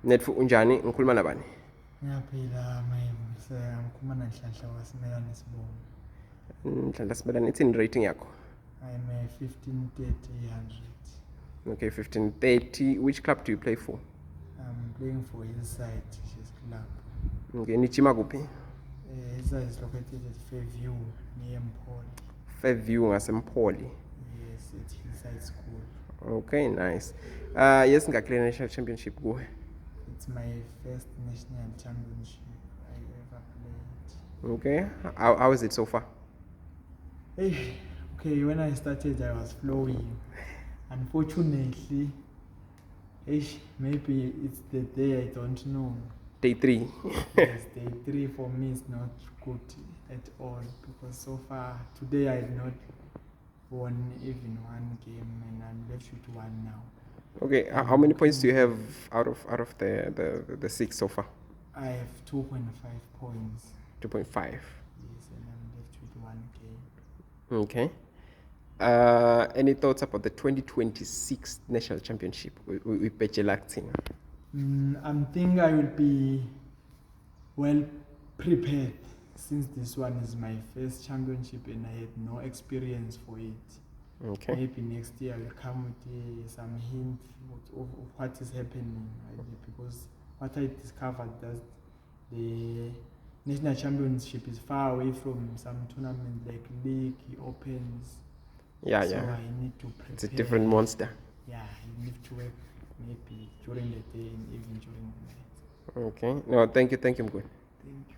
Netfu unjani? Ngikhuluma nabani? Ngiyaphila mayebuse ngikhuluma naNhlanhla waSimelane Sibongo. Nhlanhla Simelane, itsini rating yakho? I'm a 1530 Okay, 1530. Which club do you play for? I'm playing for Hillside Chess Club. Okay, nijima kuphi? Hillside is located at Fairview near Mpoli. Fairview ngaseMpoli. Yes, at Hillside School. Okay, nice. Yes, ngakule national championship kuwe. It's my first national championship I ever played. Okay, how is it so far? Okay, when I started I was flowing. Unfortunately, maybe it's the day I don't know. Day 3. Yes, day 3 for me is not good at all because so far today I had not won even one game and I'm left with one now. Okay, how many points do you have out of the 6 so far? I have 2.5 points. 2.5. Yes, and I'm left with one game. Okay. Any thoughts about the 2026 national championship with Bejelactin? I think I will be well prepared since this one is my first championship and I had no experience for it. Okay. Maybe next year I will come with some hint of what is happening, right? Because what I discovered that the national championship is far away from some tournament like league opens. Yeah, so yeah. I need to prepare. It's a different monster. Yeah, I need to work maybe during the day and even during the night. Okay. No, thank you, Mgwen. Thank you.